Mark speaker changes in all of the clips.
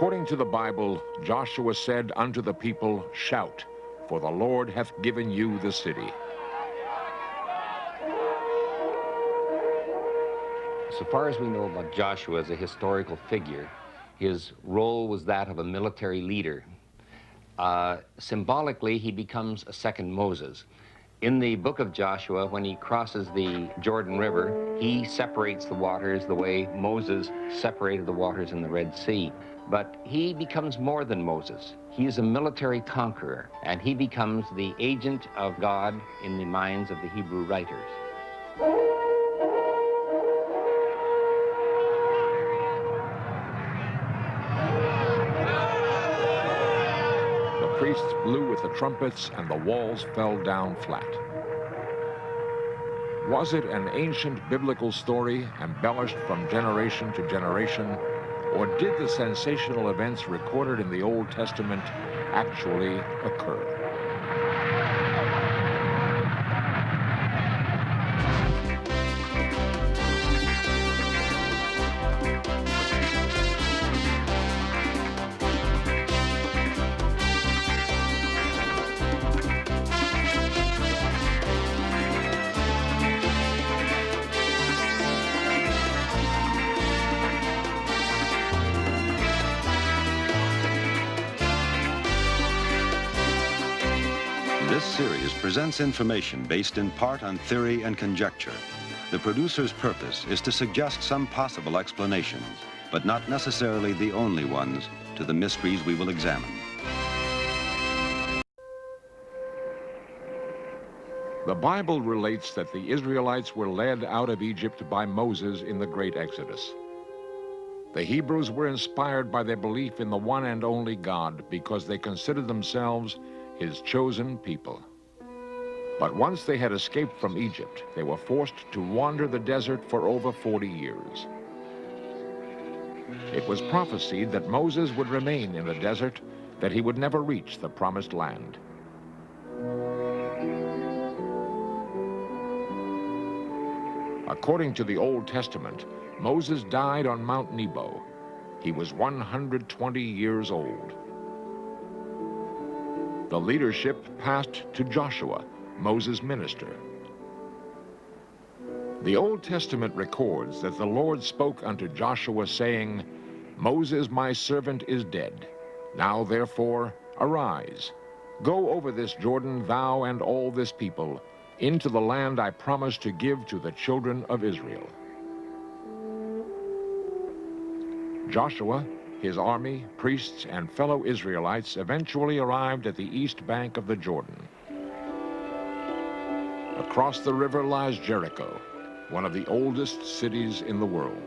Speaker 1: According to the Bible, Joshua said unto the people, "Shout, for the Lord hath given you the city."
Speaker 2: So far as we know about Joshua as a historical figure, his role was that of a military leader. Symbolically, he becomes a second Moses. In the Book of Joshua, when he crosses the Jordan River, he separates the waters the way Moses separated the waters in the Red Sea. But he becomes more than Moses. He is a military conqueror, and he becomes the agent of God in the minds of the Hebrew writers.
Speaker 1: The priests blew with the trumpets, and the walls fell down flat. Was it an ancient biblical story embellished from generation to generation, or did the sensational events recorded in the Old Testament actually occur?
Speaker 3: This series presents information based in part on theory and conjecture. The producer's purpose is to suggest some possible explanations, but not necessarily the only ones, to the mysteries we will examine.
Speaker 1: The Bible relates that the Israelites were led out of Egypt by Moses in the Great Exodus. The Hebrews were inspired by their belief in the one and only God because they considered themselves His chosen people. But once they had escaped from Egypt, they were forced to wander the desert for over 40 years. It was prophesied that Moses would remain in the desert, that he would never reach the promised land. According to the Old Testament, Moses died on Mount Nebo. He was 120 years old. The leadership passed to Joshua, Moses' minister. The Old Testament records that the Lord spoke unto Joshua, saying, "Moses my servant is dead. Now therefore arise, go over this Jordan, thou and all this people, into the land I promised to give to the children of Israel." Joshua, his army, priests, and fellow Israelites eventually arrived at the east bank of the Jordan. Across the river lies Jericho, one of the oldest cities in the world.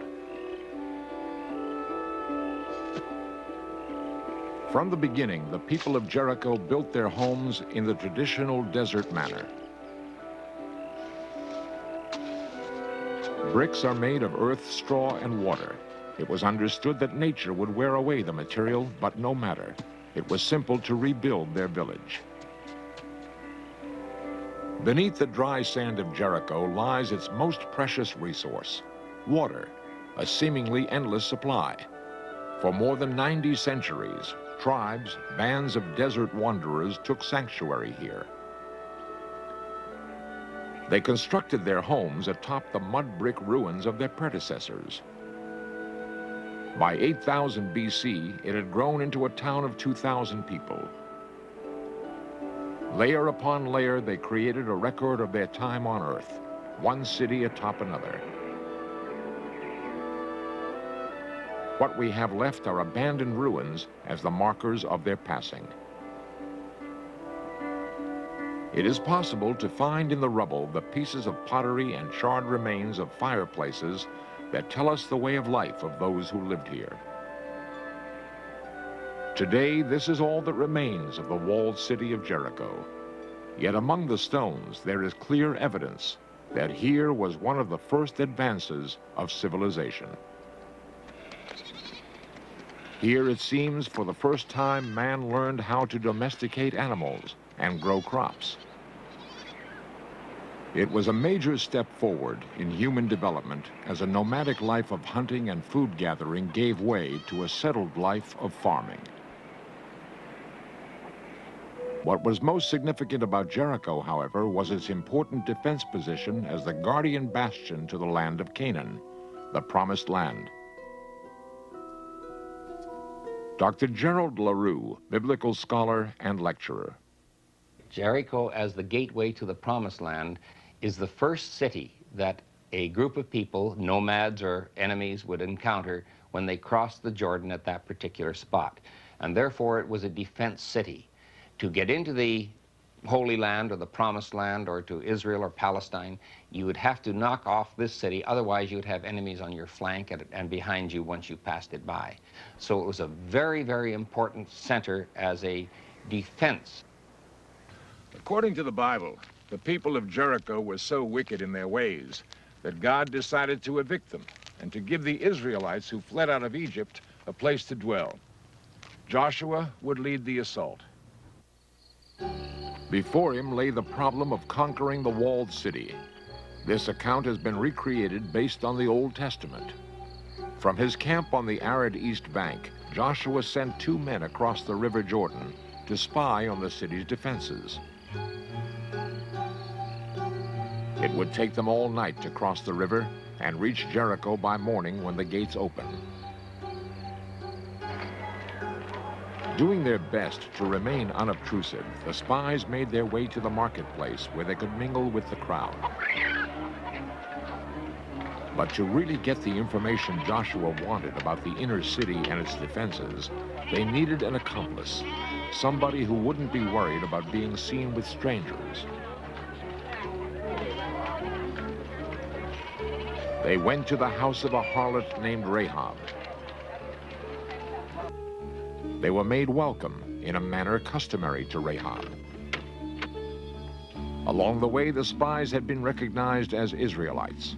Speaker 1: From the beginning, the people of Jericho built their homes in the traditional desert manner. Bricks are made of earth, straw, and water. It was understood that nature would wear away the material, but no matter. It was simple to rebuild their village. Beneath the dry sand of Jericho lies its most precious resource, water, a seemingly endless supply. For more than 90 centuries, tribes, bands of desert wanderers took sanctuary here. They constructed their homes atop the mud brick ruins of their predecessors. By 8000 BC, it had grown into a town of 2,000 people. Layer upon layer, they created a record of their time on earth, one city atop another. What we have left are abandoned ruins as the markers of their passing. It is possible to find in the rubble the pieces of pottery and charred remains of fireplaces that tell us the way of life of those who lived here. Today, this is all that remains of the walled city of Jericho. Yet among the stones, there is clear evidence that here was one of the first advances of civilization. Here, it seems, for the first time, man learned how to domesticate animals and grow crops. It was a major step forward in human development as a nomadic life of hunting and food gathering gave way to a settled life of farming. What was most significant about Jericho, however, was its important defense position as the guardian bastion to the land of Canaan, the Promised Land. Dr. Gerald LaRue, biblical scholar and lecturer.
Speaker 2: Jericho, as the gateway to the Promised Land, is the first city that a group of people, nomads or enemies, would encounter when they crossed the Jordan at that particular spot. And therefore, it was a defense city. To get into the Holy Land or the Promised Land or to Israel or Palestine, you would have to knock off this city. Otherwise, you would have enemies on your flank and behind you once you passed it by. So it was a very, very important center as a defense.
Speaker 1: According to the Bible, the people of Jericho were so wicked in their ways that God decided to evict them and to give the Israelites who fled out of Egypt a place to dwell. Joshua would lead the assault. Before him lay the problem of conquering the walled city. This account has been recreated based on the Old Testament. From his camp on the arid east bank, Joshua sent 2 men across the River Jordan to spy on the city's defenses. It would take them all night to cross the river and reach Jericho by morning when the gates open. Doing their best to remain unobtrusive, the spies made their way to the marketplace where they could mingle with the crowd. But to really get the information Joshua wanted about the inner city and its defenses, they needed an accomplice, somebody who wouldn't be worried about being seen with strangers. They went to the house of a harlot named Rahab. They were made welcome in a manner customary to Rahab. Along the way, the spies had been recognized as Israelites.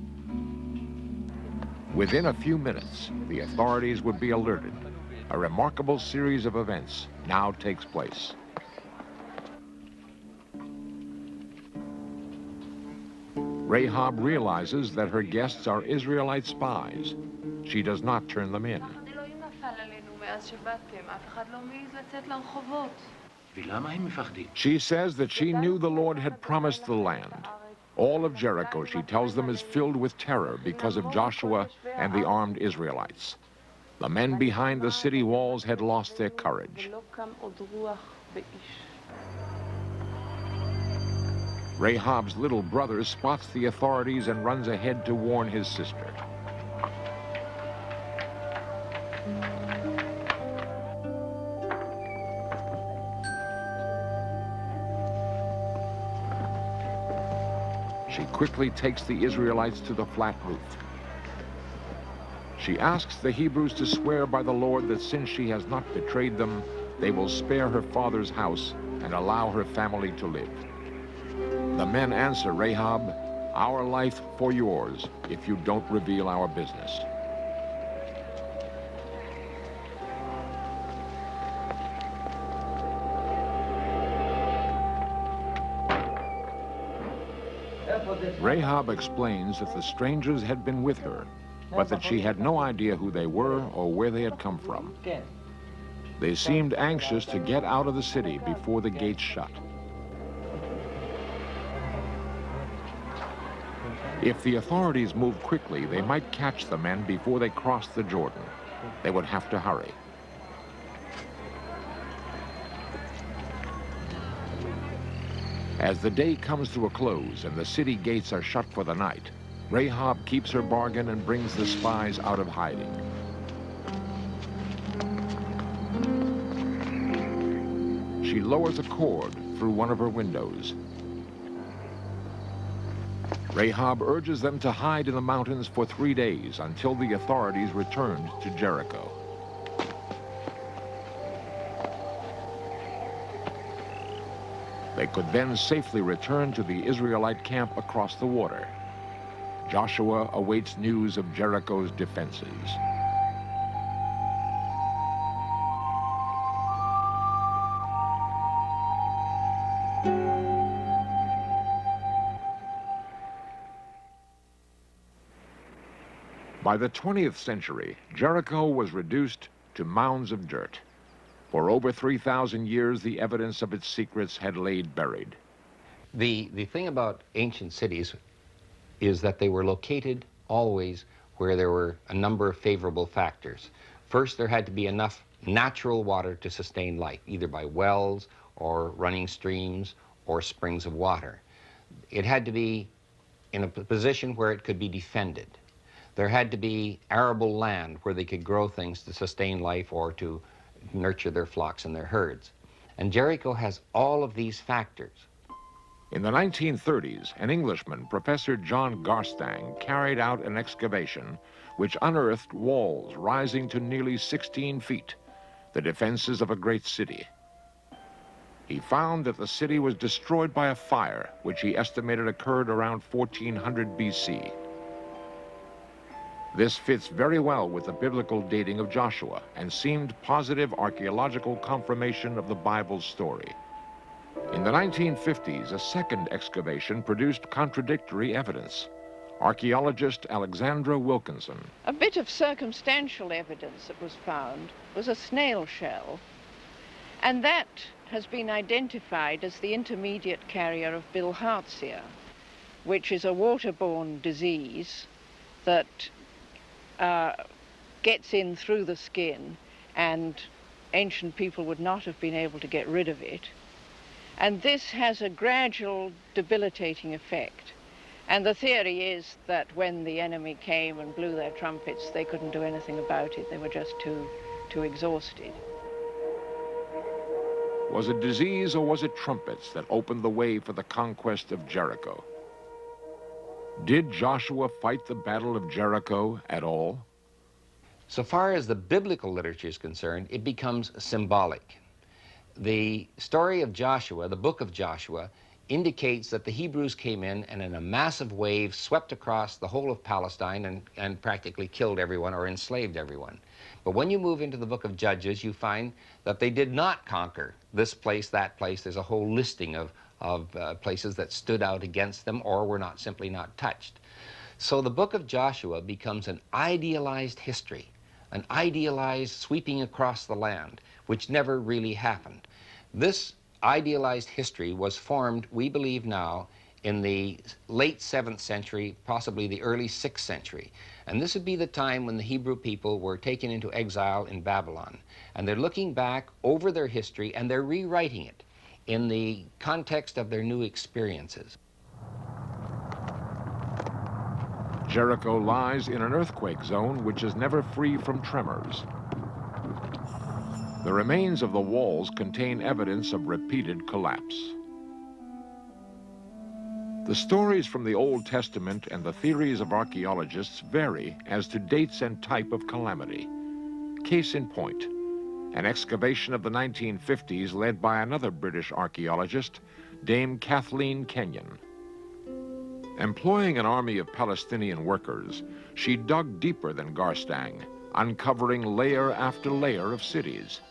Speaker 1: Within a few minutes, the authorities would be alerted. A remarkable series of events now takes place. Rahab realizes that her guests are Israelite spies. She does not turn them in. She says that she knew the Lord had promised the land. All of Jericho, she tells them, is filled with terror because of Joshua and the armed Israelites. The men behind the city walls had lost their courage. Rahab's little brother spots the authorities and runs ahead to warn his sister. She quickly takes the Israelites to the flat roof. She asks the Hebrews to swear by the Lord that since she has not betrayed them, they will spare her father's house and allow her family to live. The men answer Rahab, "Our life for yours if you don't reveal our business." Rahab explains that the strangers had been with her, but that she had no idea who they were or where they had come from. They seemed anxious to get out of the city before the gates shut. If the authorities moved quickly, they might catch the men before they crossed the Jordan. They would have to hurry. As the day comes to a close and the city gates are shut for the night, Rahab keeps her bargain and brings the spies out of hiding. She lowers a cord through one of her windows. Rahab urges them to hide in the mountains for 3 days until the authorities returned to Jericho. They could then safely return to the Israelite camp across the water. Joshua awaits news of Jericho's defenses. By the 20th century, Jericho was reduced to mounds of dirt. For over 3,000 years, the evidence of its secrets had laid buried.
Speaker 2: The thing about ancient cities is that they were located always where there were a number of favorable factors. First, there had to be enough natural water to sustain life, either by wells or running streams or springs of water. It had to be in a position where it could be defended. There had to be arable land where they could grow things to sustain life or to nurture their flocks and their herds. And Jericho has all of these factors.
Speaker 1: In the 1930s, an Englishman, Professor John Garstang, carried out an excavation which unearthed walls rising to nearly 16 feet, the defenses of a great city. He found that the city was destroyed by a fire, which he estimated occurred around 1400 BC. This fits very well with the biblical dating of Joshua and seemed positive archaeological confirmation of the Bible's story. In the 1950s, a second excavation produced contradictory evidence. Archaeologist Alexandra Wilkinson.
Speaker 4: A bit of circumstantial evidence that was found was a snail shell, and that has been identified as the intermediate carrier of bilharzia, which is a waterborne disease that gets in through the skin, and ancient people would not have been able to get rid of it. And this has a gradual debilitating effect. And the theory is that when the enemy came and blew their trumpets, they couldn't do anything about it. They were just too exhausted.
Speaker 1: Was it disease or was it trumpets that opened the way for the conquest of Jericho? Did Joshua fight the Battle of Jericho at all?
Speaker 2: So far as the biblical literature is concerned, it becomes symbolic. The story of Joshua, the Book of Joshua, indicates that the Hebrews came in and in a massive wave swept across the whole of Palestine and practically killed everyone or enslaved everyone. But when you move into the Book of Judges, you find that they did not conquer this place, that place. There's a whole listing of places that stood out against them or were not simply not touched. So the Book of Joshua becomes an idealized history, an idealized sweeping across the land, which never really happened. This idealized history was formed, we believe now, in the late 7th century, possibly the early 6th century. And this would be the time when the Hebrew people were taken into exile in Babylon. And they're looking back over their history and they're rewriting it in the context of their new experiences.
Speaker 1: Jericho lies in an earthquake zone which is never free from tremors. The remains of the walls contain evidence of repeated collapse. The stories from the Old Testament and the theories of archaeologists vary as to dates and type of calamity. Case in point, an excavation of the 1950s led by another British archaeologist, Dame Kathleen Kenyon. Employing an army of Palestinian workers, she dug deeper than Garstang, uncovering layer after layer of cities.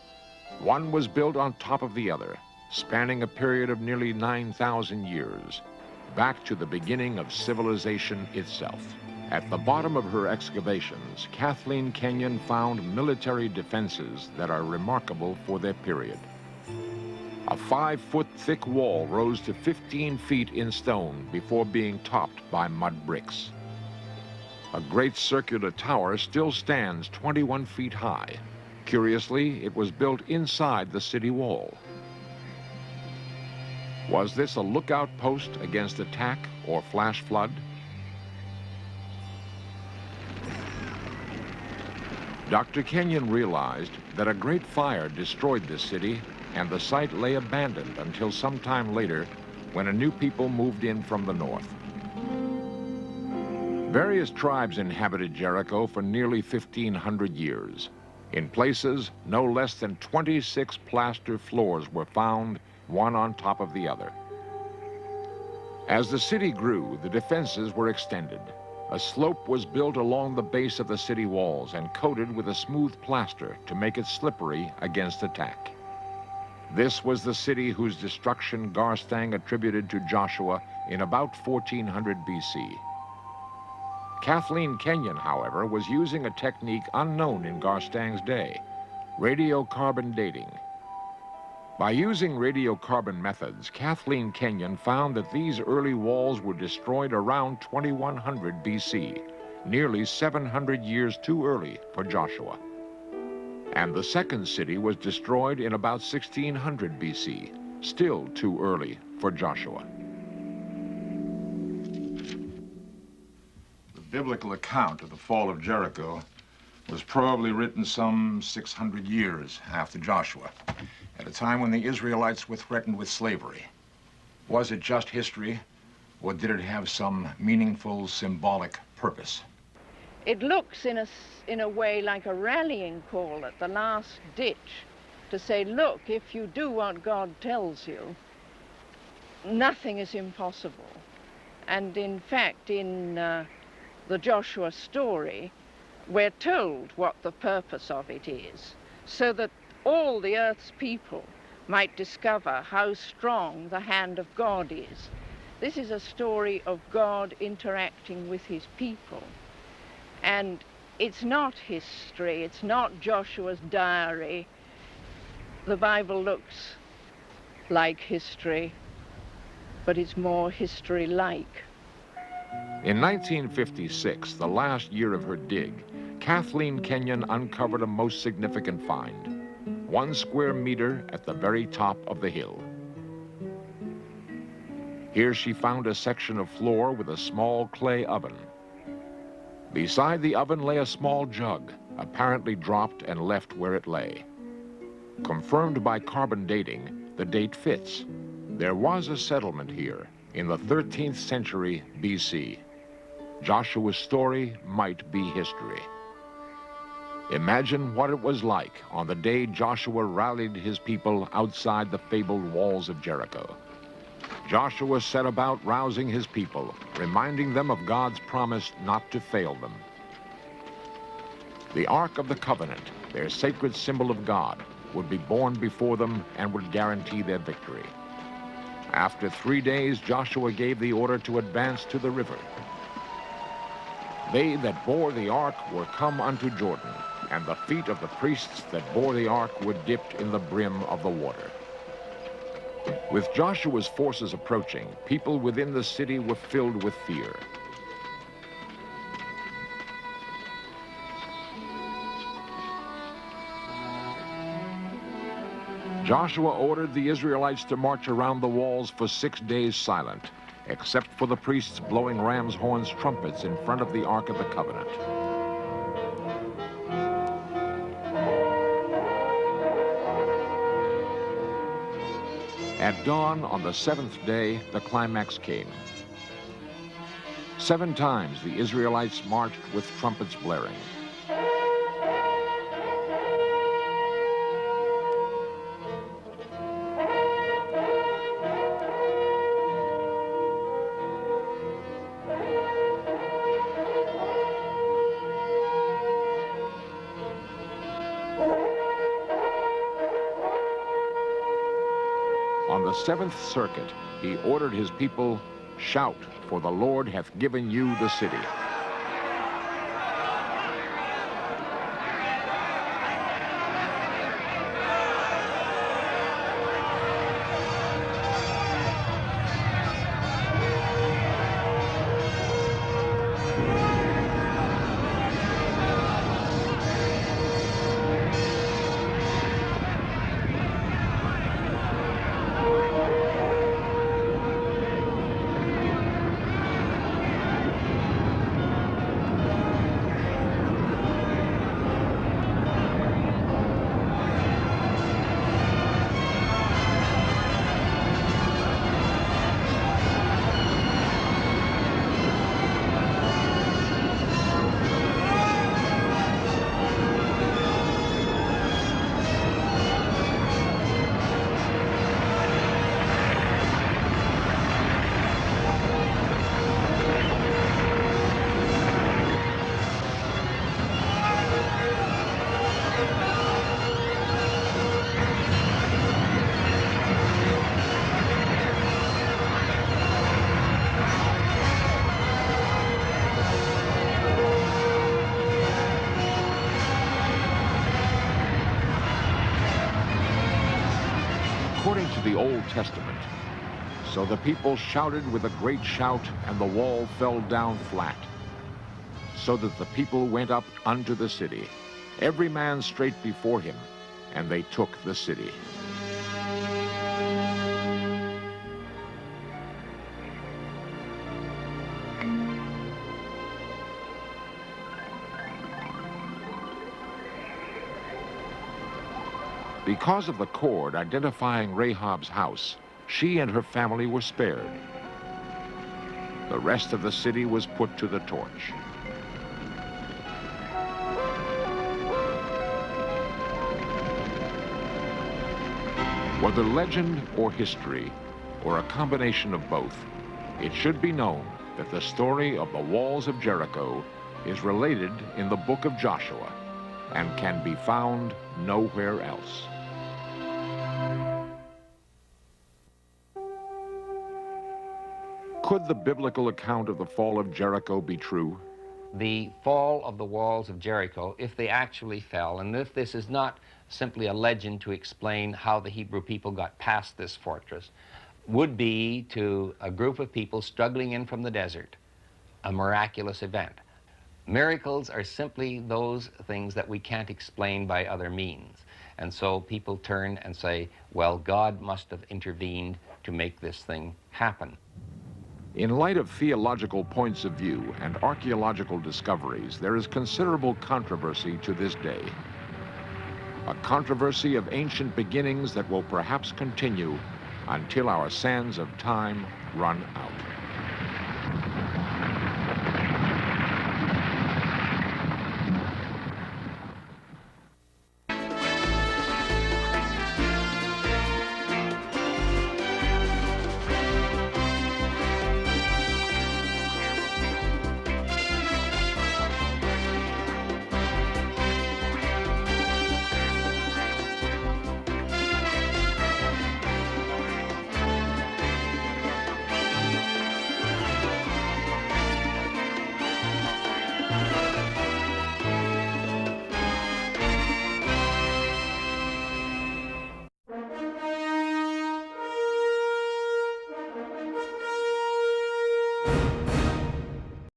Speaker 1: One was built on top of the other, spanning a period of nearly 9,000 years, back to the beginning of civilization itself. At the bottom of her excavations, Kathleen Kenyon found military defenses that are remarkable for their period. A 5-foot thick wall rose to 15 feet in stone before being topped by mud bricks. A great circular tower still stands 21 feet high. Curiously, it was built inside the city wall. Was this a lookout post against attack or flash flood? Dr. Kenyon realized that a great fire destroyed this city and the site lay abandoned until some time later when a new people moved in from the north. Various tribes inhabited Jericho for nearly 1,500 years. In places, no less than 26 plaster floors were found, one on top of the other. As the city grew, the defenses were extended. A slope was built along the base of the city walls and coated with a smooth plaster to make it slippery against attack. This was the city whose destruction Garstang attributed to Joshua in about 1400 BC. Kathleen Kenyon, however, was using a technique unknown in Garstang's day, radiocarbon dating. By using radiocarbon methods, Kathleen Kenyon found that these early walls were destroyed around 2100 BC, nearly 700 years too early for Joshua. And the second city was destroyed in about 1600 BC, still too early for Joshua.
Speaker 5: The biblical account of the fall of Jericho was probably written some 600 years after Joshua, at a time when the Israelites were threatened with slavery. Was it just history, or did it have some meaningful symbolic purpose?
Speaker 4: It looks in a way like a rallying call at the last ditch to say, look, if you do what God tells you, nothing is impossible. And in fact, in the Joshua story, we're told what the purpose of it is, so that all the earth's people might discover how strong the hand of God is. This is a story of God interacting with his people. And it's not history, it's not Joshua's diary. The Bible looks like history, but it's more history-like.
Speaker 1: In 1956, the last year of her dig, Kathleen Kenyon uncovered a most significant find: 1 square meter at the very top of the hill. Here she found a section of floor with a small clay oven. Beside the oven lay a small jug, apparently dropped and left where it lay. Confirmed by carbon dating, the date fits. There was a settlement here in the 13th century BC. Joshua's story might be history. Imagine what it was like on the day Joshua rallied his people outside the fabled walls of Jericho. Joshua set about rousing his people, reminding them of God's promise not to fail them. The Ark of the Covenant, their sacred symbol of God, would be borne before them and would guarantee their victory. After 3 days, Joshua gave the order to advance to the river. They that bore the ark were come unto Jordan, and the feet of the priests that bore the ark were dipped in the brim of the water. With Joshua's forces approaching, people within the city were filled with fear. Joshua ordered the Israelites to march around the walls for 6 days silent, except for the priests blowing ram's horns trumpets in front of the Ark of the Covenant. At dawn on the 7th day, the climax came. 7 times the Israelites marched with trumpets blaring. On the 7th circuit, he ordered his people, "Shout, for the Lord hath given you the city." the Old Testament. So the people shouted with a great shout, and the wall fell down flat, so that the people went up unto the city, every man straight before him, and they took the city. Because of the cord identifying Rahab's house, she and her family were spared. The rest of the city was put to the torch. Whether legend or history, or a combination of both, it should be known that the story of the walls of Jericho is related in the Book of Joshua and can be found nowhere else. Could the biblical account of the fall of Jericho be true?
Speaker 2: The fall of the walls of Jericho, if they actually fell, and if this is not simply a legend to explain how the Hebrew people got past this fortress, would be to a group of people struggling in from the desert, a miraculous event. Miracles are simply those things that we can't explain by other means. And so people turn and say, well, God must have intervened to make this thing happen.
Speaker 1: In light of theological points of view and archaeological discoveries, there is considerable controversy to this day. A controversy of ancient beginnings that will perhaps continue until our sands of time run out.